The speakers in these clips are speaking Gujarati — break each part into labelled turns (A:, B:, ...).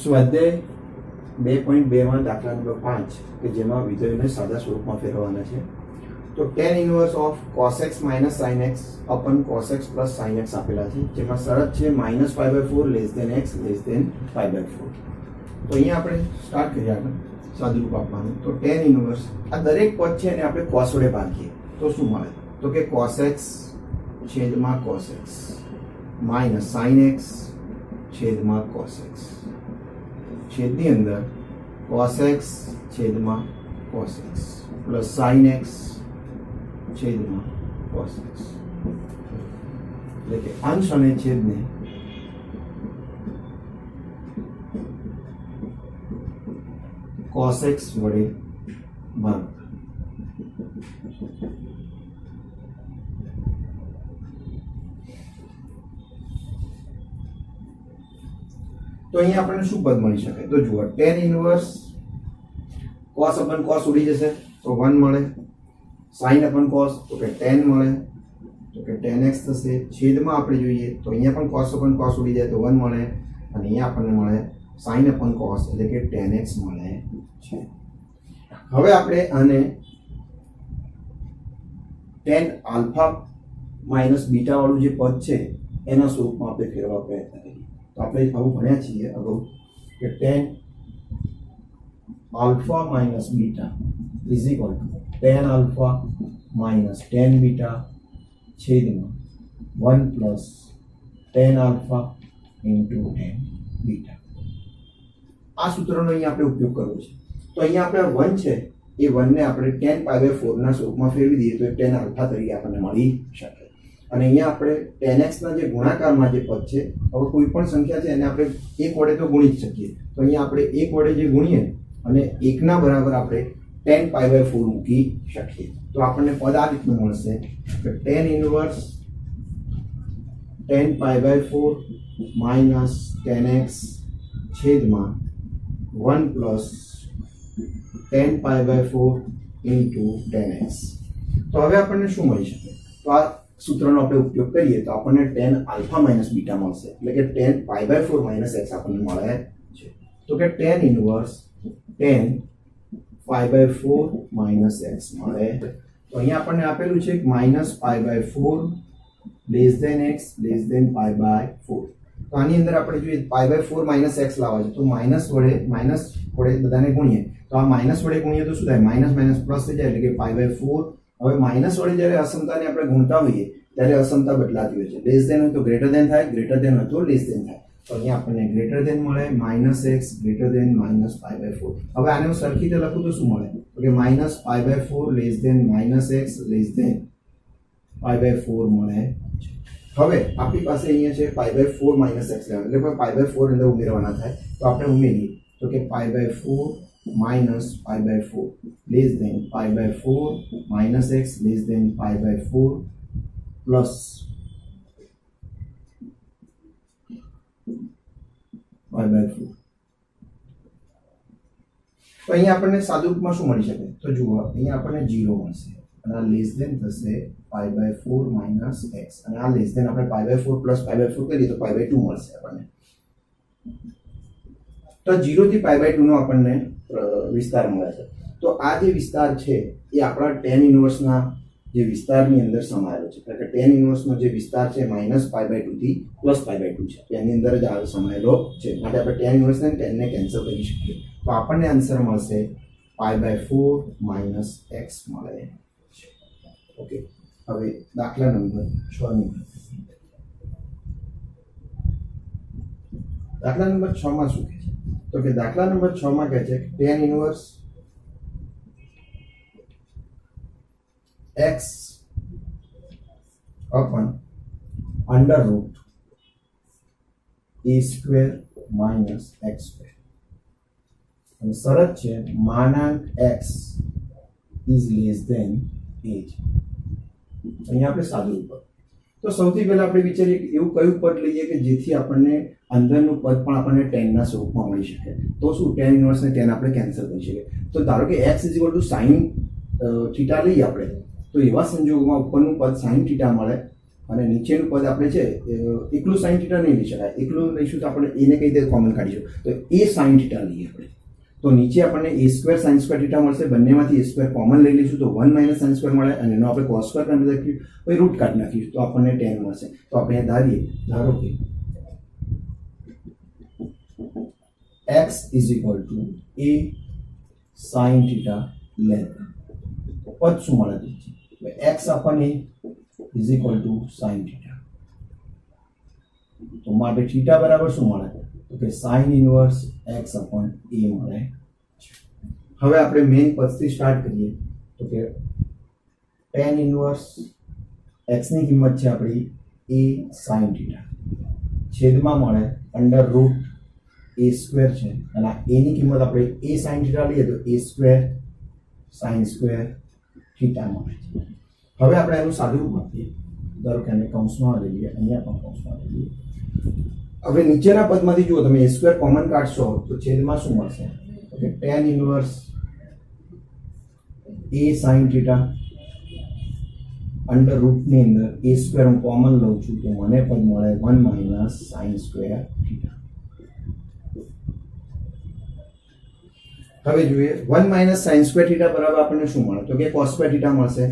A: સ્વાધ્યાય 2.2 દાખલા નંબર 5 કે જેમાં વિધેયોને સાદા સ્વરૂપમાં ફેરવવાના છે. તો tan inverse of cos x - sin x upon cos x plus sin x આપેલા છે, જેમાં શરત છે -π/4 less than x less than π/4. તો અહીંયા આપણે સ્ટાર્ટ કરીએ આગળ સાદુરૂપ આપવાનું. તો tan ઇન્વર્સ આ દરેક પદ છે એને આપણે cos વડે ભાગીએ તો શું મળે? તો કે cos x છેદમાં cos x minus sin x છેદમાં cos x છેદની અંદર cos x છેદમાં cos x plus sin x છેદમાં cos x, એટલે કે અંશ અને છેદને cos x વડે ભાગ. તો અહીંયા આપણને શું પદ મળી શકે? તો જુઓ, tan inverse cos upon cos ઉડી જશે તો 1 મળે, sin upon cos તો કે tan મળે તો કે tan x થશે. છેદમાં આપણે જોઈએ તો અહીંયા પણ cos upon cos ઉડી જાય તો 1 મળે, અને અહીંયા આપણને મળે sin upon cos એટલે કે tan x મળે છે. હવે આપણે આને tan આલ્ફા માઇનસ બીટા વાળું જે પદ છે એના સ્વરૂપમાં આપણે ફેરવવા પ્રયત્ન કરીએ. તો આપણે આવું ભણ્યા છીએ અગાઉ કે tan alpha minus beta is equal two tan alpha minus tan beta છેદમાં 1 plus tan alpha into tan beta. આ સૂત્રનો અહીંયા આપણે ઉપયોગ કરવો છે. તો અહીંયા આપણે 1 છે એ 1 ને આપણે tan π/4 ના સ્વરૂપમાં ફેરવી દઈએ તો tan આલ્ફા તરીકે આપણને મળી શકે. અને અહીંયા આપણે tan x ના જે ગુણાકારમાં જે પદ છે, હવે કોઈ પણ સંખ્યા છે એને આપણે 1 વડે તો ગુણી જ શકીએ. તો અહીંયા આપણે 1 વડે જે ગુણીએ અને 1 ના બરાબર આપણે tan π/4 મૂકી શકીએ. તો આપણને પદ આ રીતનું મળશે કે tan inverse tan π/4 minus tan x છેદમાં 1 plus tan π/4 into tan x. તો હવે આપણને શું મળી શકે? તો આ સૂત્રનો આપણે ઉપયોગ કરીએ તો આપણને tan આલ્ફા માઇનસ બીટા મળશે, એટલે કે tan π/4 માઇનસ x આપણને મળે છે. તો કે tan inverse tan π/4 minus x મળે. તો અહીંયા આપણને આપેલું છે minus π/4 less than x less than π/4. તો આની અંદર આપણે જોઈએ π/4 માઇનસ x લાવવા છે તો માઇનસ વડે બધાને ગુણીએ તો આ માઇનસ વડે ગુણીએ તો શું થાય? માઇનસ માઇનસ પ્લસ થઈ જાય, એટલે કે π/4. હવે માઇનસ વડે જ્યારે અસમતાને આપણે ગુણતા હોઈએ ત્યારે અસમતા બદલાતી હોય છે. લેસ ધેન હોય તો ગ્રેટર ધેન થાય, ગ્રેટર ધેન હોય તો લેસ ધેન થાય. તો અહીંયા આપણને ગ્રેટર ધેન મળે -x ગ્રેટર ધેન -π/4. હવે આને હું સરખી રીતે લખું તો શું મળે? તો કે -π/4 less than -x less than π/4 મળે છે. હવે આપણી પાસે અહીંયા છે π/4 -x લેવાનું, એટલે π/4 અંદર ઉમેરવાના થાય. તો આપણે ઉમેરીએ તો કે π/4 -π/4 less than π/4 -x less than π/4 plus π/4. તો અહીંયા આપણને સાદું રૂપમાં શું મળી શકે? તો જુઓ, અહીંયા આપણને 0 મળશે અને આ લેસ ધેન થશે π/4 માઇનસ x, અને આ લેસ ધેન આપણે π/4 પ્લસ π/4 કરીએ તો π/2 મળશે આપણને. તો 0 થી π/2 નો આપણને વિસ્તાર મળે છે. તો આ જે વિસ્તાર છે એ આપણા tan ઇન્વર્સના જે વિસ્તારની અંદર સમાયેલો છે, એટલે કે tan ઇન્વર્સનો જે વિસ્તાર છે -π/2 થી +π/2 છે, તેની અંદર જ આ સમાયેલો છે. માટે આપણે tan ઇન્વર્સ ને tan ને કેન્સલ કરી શકીએ. તો આપણને આન્સર મળશે π/4 માઇનસ x મળે છે. ઓકે, હવે દાખલા નંબર 6 ની દાખલા નંબર 6 માં શું કહે છે? તો કે દાખલા નંબર 6 માં કહે છે tan inverse x upon under root a square minus x square. અને શરત છે માનાંક x is less than a. અહીંયા આપણે સાદું પદ. તો સૌથી પહેલા આપણે વિચારીએ કે એવું કયું પદ લઈએ કે જેથી આપણને અંદરનું પદ પણ આપણને tan ના સ્વરૂપમાં મળી શકે. તો શું tan ઇન્વર્સ ને tan આપણે કેન્સલ કરી શકીએ. તો ધારો કે x sin θ લઈએ આપણે, તો એવા સંજોગોમાં ઉપરનું પદ sin θ મળે અને નીચેનું પદ આપણે છે એકલું સાઇન થીટા નહીં લઈ શકાય. એકલું લઈશું તો આપણે એને કઈ રીતે કોમન કાઢીશું, તો એ સાઇન થીટા લઈએ આપણે. તો નીચે આપણને a square sin square theta મળશે. બંનેમાંથી a સ્ક્વેર કોમન લઈ લઈશું તો 1 માઇનસ sin સ્ક્વેર મળે અને એનો આપણે cos સ્ક્વેર કાઢી નાખીશું, પછી રૂટ કાઢી નાખીશું તો આપણને tan મળશે. તો આપણે ધારો કે x is equal to a sin theta length. પદ શું મળે છે? x upon a is equal to sin theta. તો માટે થીટા બરાબર શું મળે? તો કે sin inverse x upon a મળે છે. હવે આપણે મેઇન પદથી સ્ટાર્ટ કરીએ તો કે tan ઇનવર્સ x ની કિંમત છે આપણી a sin થીટા છેદમાં મળે અંડર રૂટ a સ્ક્વેર છે અને આ a ની કિંમત આપણે a sin થીટા લઈએ તો a square sin square theta મળે છે. હવે આપણે એનું સાદું રૂપ આપીએ. ધારો કે આને કૌંસમાં લઈ લઈએ, અહીંયા પણ કૌંસમાં લઈ લઈએ. હવે નીચેના પદમાંથી જુઓ તમે a સ્ક્વેર કોમન કાઢશો તો છેદમાં શું મળશે? તો કે tan inverse a sin theta under રૂટની અંદર a સ્ક્વેર હું કોમન લઉં છું તો મને પદ મળે 1 માઇનસ sin સ્ક્વેર થીટા. હવે જોઈએ 1 માઇનસ sin સ્ક્વેર થીટા બરાબર આપણને શું મળે? તો કે cos સ્ક્વેર થીટા મળશે.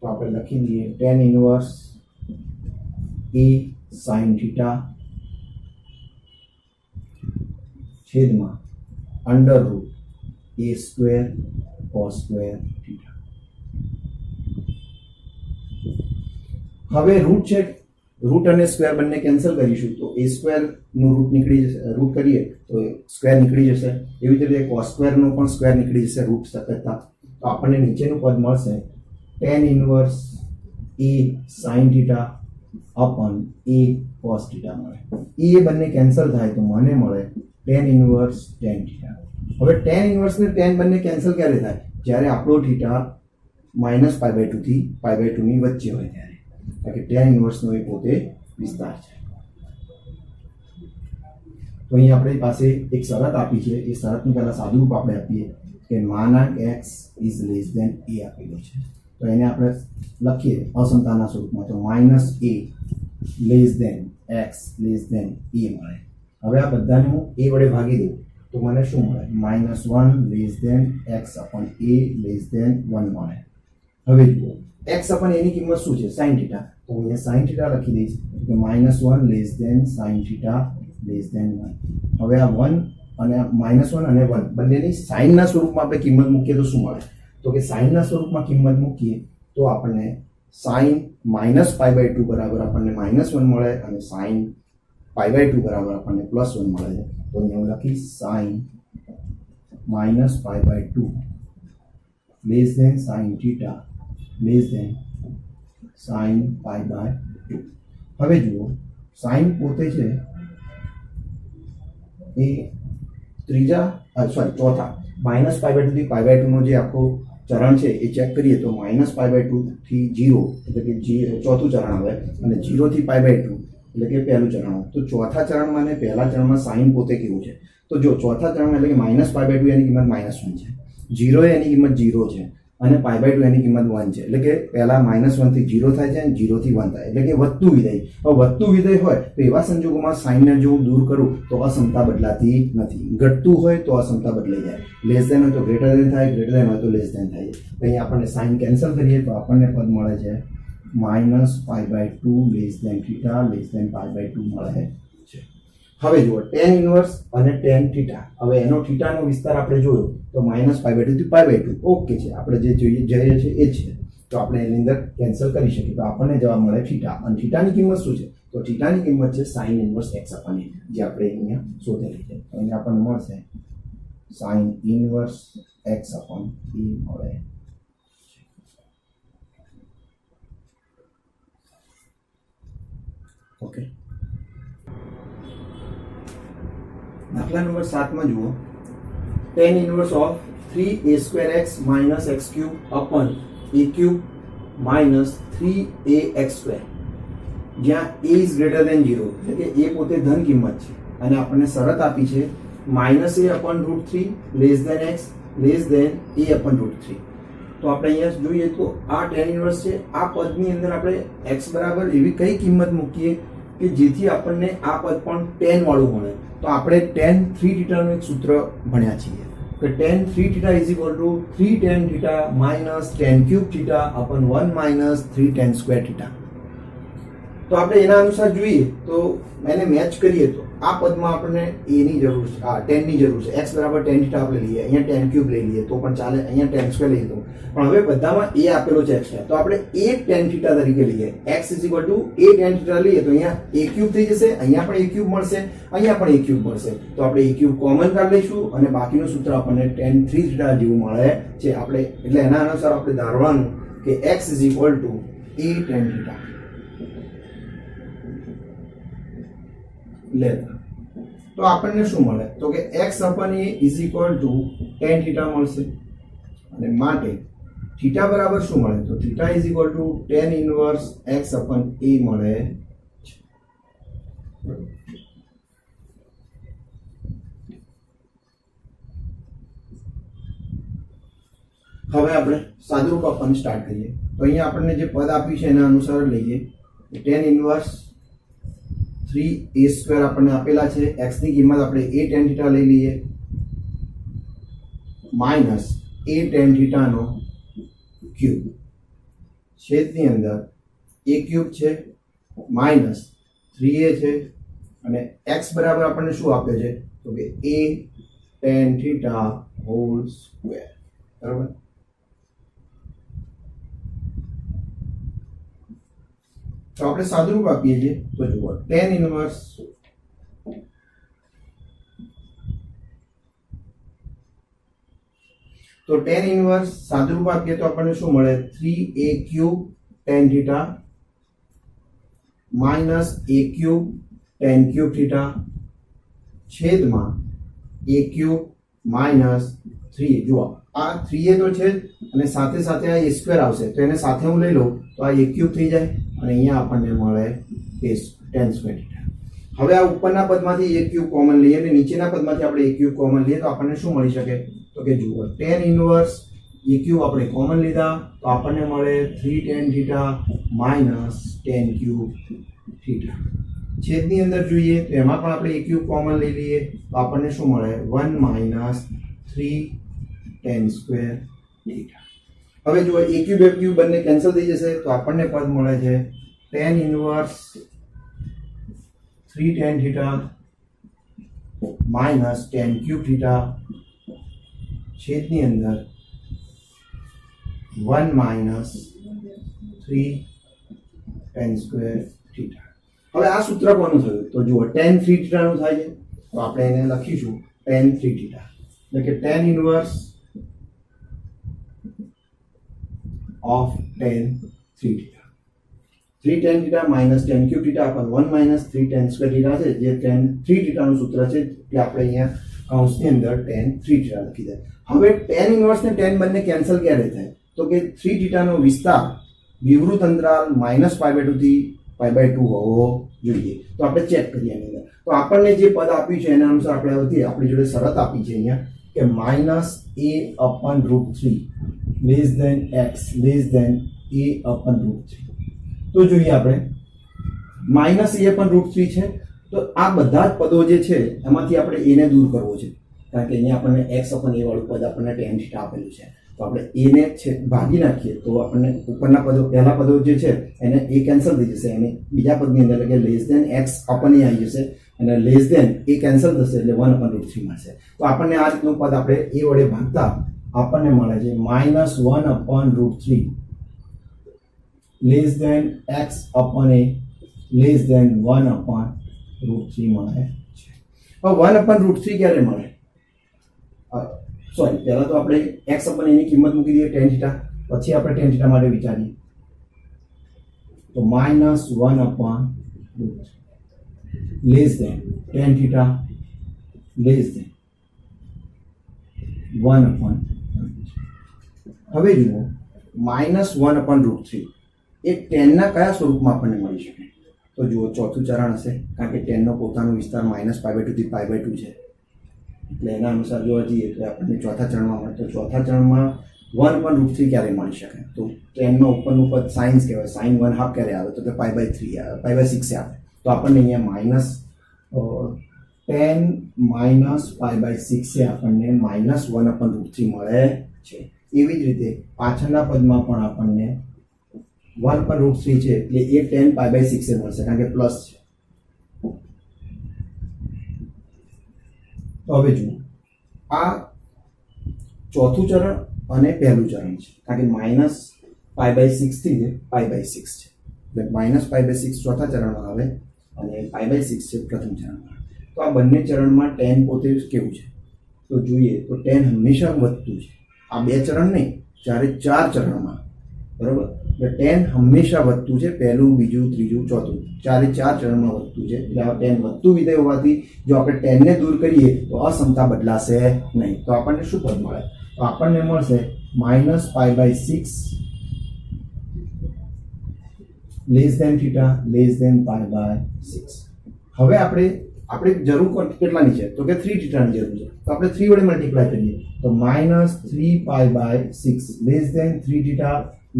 A: તો આપણે લખી દઈએ tan inverse a sin theta છેદમાં under root a square cos square theta. હવે રૂટ છે, રૂટ અને સ્ક્વેર બંને કેન્સલ કરીશું તો a સ્ક્વેર નું રૂટ નીકળી જશે, રૂટ કરીએ તો સ્ક્વેર નીકળી જશે. એવી જ રીતે cos સ્ક્વેર નો પણ સ્ક્વેર નીકળી જશે રૂટ કરતા. તો આપણને નીચેનું પદ મળશે tan inverse a sin theta upon a cos theta મળે. એ બંને કેન્સલ થાય તો મને મળે tan ઇનવર્સ tan થીટા. હવે tan ઇનવર્સ ને tan બંને કેન્સલ ક્યારે થાય? જ્યારે આપણો થીટા -π/2 થી π/2 ની વચ્ચે હોય ત્યારે. કારણ કે tan ઇનવર્સ નો એ પોતે વિસ્તાર છે. તો અહીં આપણી પાસે એક શરત આપી છે. એ શરતનું પહેલા સાદું રૂપ આપણે આપીએ કે માનાંક x is less than a આપેલો છે. તો એને આપણે લખીએ અસમતાના સ્વરૂપમાં તો -a less than x less than a મળે. હવે આ બધાને હું a વડે ભાગી દઉં તો મને શું મળે? -1 less than x upon a less than 1 મળે. હવે જુઓ x upon a ની કિંમત શું છે? sin theta. તો હું અહીંયા sin થીટા લખી દઈશ કે -1 less than sin theta less than 1. હવે આ 1 અને -1 અને 1 બંનેની સાઇનના સ્વરૂપમાં આપણે કિંમત મૂકીએ તો શું મળે? તો કે સાઇનના સ્વરૂપમાં કિંમત મૂકીએ તો આપણને sin -π/2 બરાબર આપણને -1 મળે અને sin π/2 બરાબર આપણને +1 મળે છે. તો અહીંયા હું લખીશ sin -π/2 less than sin theta less than sin π/2. હવે જુઓ sin પોતે છે એ ચોથા -π/2 થી π/2 નો જે આખો ચરણ છે એ ચેક કરીએ તો -π/2 થી 0 એટલે કે ચોથું ચરણ આવે અને 0 થી π/2 એટલે કે પહેલું ચરણ આવે. તો ચોથા ચરણમાં અને પહેલા ચરણમાં સાઇન પોતે કેવું છે? તો જો ચોથા ચરણમાં એટલે કે -π/2 એની કિંમત -1 છે, 0 એની કિંમત 0 છે અને π/2 એની કિંમત 1 છે. એટલે કે પહેલા -1 થી 0 થાય છે અને 0 થી 1 થાય એટલે કે વધતું વિધેય. હવે વધતું વિધેય હોય તો એવા સંજોગોમાં સાઇનને જો હું દૂર કરું તો અસમતા બદલાતી નથી. ઘટતું હોય તો અસમતા બદલાઈ જાય. લેસ ધેન હોય તો ગ્રેટર ધેન થાય, ગ્રેટર ધેન હોય તો લેસ ધેન થાય. તો અહીં આપણને સાઇન કેન્સલ કરીએ તો આપણને પદ મળે છે -π/2 less than theta less than π/2 મળે છે. હવે જુઓ tan ઇનવર્સ અને tan થીટા. હવે એનો થીટાનો વિસ્તાર આપણે જોયો તો -π/2 થી π/2 ઓકે છે. આપણે જે જોઈએ છે એ જ છે. તો આપણે એની અંદર કેન્સલ કરી શકીએ તો આપણને જવાબ મળે થીટા. અને થીટાની કિંમત શું છે? તો થીટાની કિંમત છે sin inverse x upon a, જે આપણે અહીંયા શોધેલી છે. તો અહીંયા આપણને મળશે sin inverse x upon a મળે. ઓકે, દાખલા નંબર 7 માં જુઓ tan inverse of 3a² minus x³ upon a³ minus 3ax², જ્યાં a is greater than 0 એટલે કે a પોતે ધન કિંમત છે અને આપણને શરત આપી છે -a upon √3 less than x less than a upon √3. તો આપણે અહીંયા જોઈએ તો આ tan ઇન્વર્સ છે. આ પદની અંદર આપણે x બરાબર એવી કઈ કિંમત મૂકીએ કે જેથી આપણને આ પદ પણ tan વાળું મળે. તો આપણે tan 3 થીટાનું એક સૂત્ર ભણ્યા છીએ કે tan 3 theta is equal to 3 tan theta minus tan cube theta upon 1 minus 3 tan square theta. તો આપણે એના અનુસાર જોઈએ તો એને મેચ કરીએ તો આ પદમાં આપણને a ની જરૂર છે, tan ની જરૂર છે. x બરાબર tan થીટા આપણે લઈએ, અહીંયા tan ક્યુબ લઈ લઈએ તો પણ ચાલે, અહીંયા tan સ્ક્વેર લઈએ તો પણ હવે બધામાં a આપેલો છે extra, તો આપણે a tan થીટા તરીકે લઈએ. x a tan થીટા લઈએ તો અહીંયા a ક્યુબ થઈ જશે, અહીંયા પણ a ક્યુબ મળશે, અહીંયા પણ a ક્યુબ મળશે. તો આપણે a ક્યુબ કોમન કાઢી લઈશું અને બાકીનું સૂત્ર આપણને tan 3 થીટા જેવું મળે છે. આપણે એટલે એના અનુસાર આપણે ધારવાનું કે x a tan થીટા લેતા તો આપણને શું મળે તો કે x અપન a is equal two tan theta મળશે. અને માટે થીટા બરાબર શું મળે તો theta is equal two tan inverse x અપન a મળે છે. હવે આપણે સાદુરૂપ આપવાનું સ્ટાર્ટ કરીએ. તો અહીંયા આપણને જે પદ આપ્યું છે એના અનુસાર લઈએ. tan ઇન્વર્સ 3a² આપણને આપેલા છે. x ની કિંમત આપણે a tan થીટા લઈ લઈએ માઇનસ a tan થીટા નો ક્યુબ છેદની અંદર a ક્યુબ છે માઇનસ 3a છે અને x બરાબર આપણને શું આપ્યો છે તો કે a tan theta whole square. બરાબર. તો આપણે સાદુરૂપ આપીએ છીએ તો જુઓ tan ઇન્વર્સ સાદુરૂપ આપીએ તો આપણને શું મળે 3a cube tan theta minus a cube tan cube theta છેદમાં a ક્યુબ માઇનસ 3a. જુઓ આ 3a તો છે અને સાથે સાથે આ a સ્ક્વેર આવશે તો એને સાથે હું લઈ લઉં તો આ a ક્યુબ થઈ જાય અને અહીંયા આપણને મળે tan સ્ક્વેર થીટા. હવે આ ઉપરના પદમાંથી a ક્યુબ કોમન લઈએ અને નીચેના પદમાંથી આપણે a ક્યુબ કોમન લઈએ તો આપણને શું મળી શકે તો કે જુઓ tan ઇન્વર્સ a ક્યુબ આપણે કોમન લીધા તો આપણને મળે 3 tan theta minus tan cube theta. છેદની અંદર જોઈએ તો એમાં પણ આપણે a ક્યુબ કોમન લઈ લઈએ તો આપણને શું મળે 1 માઇનસ 3 tan સ્ક્વેર થીટા. હવે જો a ક્યુબ બંને કેન્સલ થઈ જશે તો આપણને પદ મળે છે tan inverse 3 tan theta minus tan cube theta છેદની અંદર 1 માઇનસ 3 tan સ્ક્વેર થીટા. હવે આ સૂત્ર કોનું થયું તો જુઓ tan 3 થીટા નું થાય છે તો આપણે એને લખીશું tan 3 થીટા એટલે કે tan inverse of tan 3 theta. 3 tan theta minus tan cube theta upon 1 minus 3 tan square theta છે જે tan 3 theta નું સૂત્ર છે તે આપણે અહીંયા કૌંસની અંદર tan 3 theta લખી દે. હવે tan ઇન્વર્સ ને tan બંને કેન્સલ ક્યારે થાય તો કે 3 theta નો વિસ્તાર વિવૃત અંતરાલ -π/2 થી π/2 હોવો જોઈએ. તો આપણે ચેક કરીએ એની અંદર. તો આપણને જે પદ આપ્યું છે એના અનુસાર આપણે આવતી આપણી જોડે શરત આપી છે અહીંયા કે -a/√3 less than x less than a/√3. તો જોઈએ આપણે -a/√3 છે તો આ બધા જ પદો જે છે એમાંથી આપણે a ને દૂર કરવો છે કારણ કે અહીંયા આપણને x/a વાળું પદ આપણને tan θ આપેલું છે તો આપણે a ને ભાગી નાખીએ તો આપણને ઉપરના પદો પહેલા પદો જે છે એને a કેન્સલ થઈ જશે અને બીજા પદની અંદર એટલે કે less than x/a આવી જશે અને less than a કેન્સલ થશે એટલે 1/√3 મળશે. તો આપણને આ રીતનું પદ આપણે a વડે ભાગતા આપણને મળે છે -1/√3 less than x/a less than 1/√3 મળે છે. હવે 1/√3 ક્યારે મળે સોરી પહેલા તો આપણે x/a ની કિંમત મૂકી દઈએ tan θ પછી આપણે tan θ માટે વિચારીએ તો -1/√3 less than tan θ less than 1/√3. હવે જુઓ -1/√3 એ tan ના કયા સ્વરૂપમાં આપણને મળી શકે તો જુઓ ચોથું ચરણ હશે કારણ કે tan નો પોતાનો વિસ્તાર -π/2 થી π/2 છે એટલે એના અનુસાર જોવા જઈએ તો આપણને ચોથા ચરણમાં મળે તો ચોથા ચરણમાં 1/√3 ક્યારે મળી શકે? તો 10 માં ઉપરનું પદ સાઇન્સ કહેવાય. સાઇન 1/2 ક્યારે આવે? તો કે π/3 આવે, π/6 આવે. તો આપણને અહીંયા માઇનસ 10 માઇનસ π/6 એ આપણને -1/√3 મળે છે. એવી જ રીતે પાછળના પદમાં પણ આપણને 1/√3 છે એટલે એ 10 π/6 એ મળશે કારણ કે પ્લસ છે. તો હવે જુઓ, આ ચોથું ચરણ અને પહેલું ચરણ છે કારણ કે -π/6 થી π/6 છે એટલે -π/6 ચોથા ચરણમાં આવે અને π/6 છે પ્રથમ ચરણમાં. તો આ બંને ચરણમાં tan પોતે કેવું છે તો જોઈએ તો tan હંમેશા વધતું છે. આ બે ચરણ નહીં, જ્યારે 4 ચરણમાં, બરોબર, એટલે tan હંમેશા વધતું છે. પહેલું, બીજું, ત્રીજું, ચોથું, ચારે 4 ચરણમાં વધતું છે. એટલે આ tan વધતું વિધેય હોવાથી જો આપણે tan ને દૂર કરીએ તો અસમતા બદલાશે નહીં. તો આપણને શું પદ મળે? તો આપણને મળશે -π/6 લેસ ધેન θ લેસ ધેન π/6. હવે આપણે જરૂર કેટલાની છે? તો કે 3θ ની જરૂર છે. તો આપણે 3 વડે મલ્ટીપ્લાય કરીએ તો -3π/6 લેસ ધેન 3θ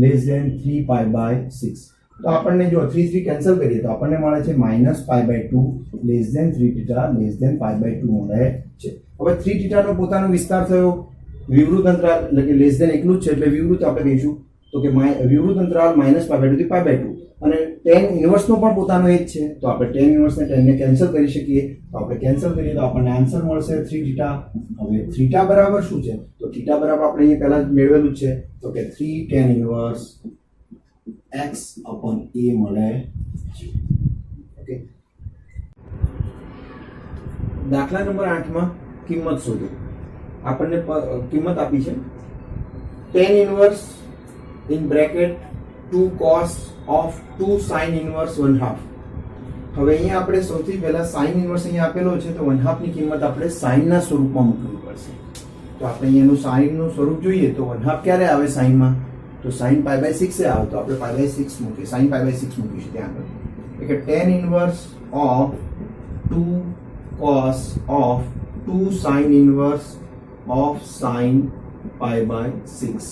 A: લેસ ધેન 3π/6. તો આપણને જો 3 3 કેન્સલ કરીએ તો આપણને મળે છે -π/2 લેસ ધેન 3θ લેસ ધેન π/2 મળે છે. હવે 3θ નો પોતાનો વિસ્તાર થયો વિવૃત અંતરાલ એટલે કે લેસ ધેન એકલું જ છે એટલે વિવૃત આપણે કહીશું તો કે વિવૃત અંતરાલ -π/2 થી π/2 અને tan ઇન્વર્સ નો પણ પોતાનો એ જ છે. તો આપણે tan ઇન્વર્સ ને tan ને કેન્સલ કરી શકીએ. તો આપણે કેન્સલ કરીએ તો આપણને આન્સર મળશે 3θ. હવે θ બરાબર શું છે? તો θ બરાબર આપણે અહીં પહેલા જ મેળવેલું છે તો કે 3 tan ઇન્વર્સ x/a મળે છે. ઓકે, દાખલા નંબર 8 માં કિંમત શોધો. આપણને કિંમત આપી છે tan inverse in bracket 2 cos of 2 sin inverse 1/2. હવે અહીંયા આપણે સૌથી પહેલા sin ઇન્વર્સ અહીંયા આપેલો છે તો 1/2 ની કિંમત આપણે sin ના સ્વરૂપમાં મૂકવી પડશે. તો આપણે અહીંયાનું sin નું સ્વરૂપ જોઈએ તો 1/2 ક્યારે આવે sin માં? તો sin π/6 એ આવે તો આપણે π/6 મૂકીએ, sin π/6 મૂકીશું ત્યાં આગળ. એટલે tan inverse of 2 cos of 2 sin inverse of sin π/6.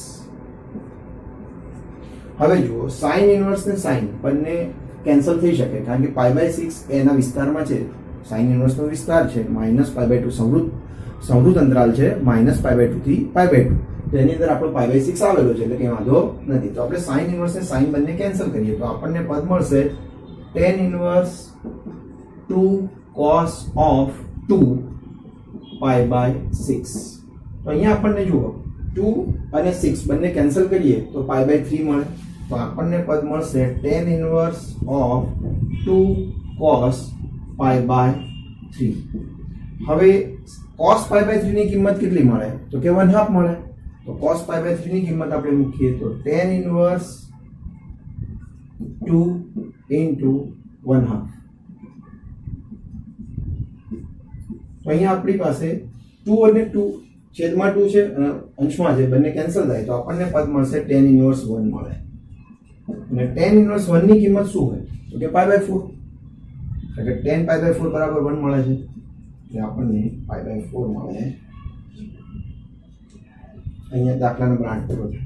A: હવે જુઓ, સાઇન ઇન્વર્સ ને સાઇન બંને કેન્સલ થઈ શકે કારણ કે π/6 એના વિસ્તારમાં છે. સાઇન ઇન્વર્સ નો વિસ્તાર છે -π/2 સંવૃત અંતરાલ છે -π/2 થી π/2. તેની અંદર આપણો π/6 આવેલો છે એટલે કે વાંધો નથી. તો આપણે સાઇન ઇન્વર્સ ને સાઇન બંને કેન્સલ કરીએ તો આપણને પદ મળશે tan ઇન્વર્સ 2 cos of 2 π/6. તો અહીંયા આપણને જુઓ 2 અને 6 બંને કેન્સલ કરીએ તો π/3 મળે. તો આપણને પદ મળશે tan ઇન્વર્સ ઓફ 2 cos π/3. હવે cos π/3 ની કિંમત કેટલી મળે? તો કે 1/2 મળે. તો cos π/3 ની કિંમત આપણે મૂકીએ તો tan ઇન્વર્સ 2 into 1/2. તો અહીંયા આપણી પાસે 2 અને 2 છેદમાં 2 છે અને અંશમાં છે, બંને કેન્સલ થાય તો આપણને પદ મળશે tan ઇન્વર્સ 1 મળે. અને tan ઇન્વર્સ 1 ની કિંમત શું હોય? તો કે π/4. એટલે tan π/4 બરાબર 1 મળે છે. એટલે આપણને π/4 મળે. અહીંયા દાખલા નંબર 8 પૂરો છે.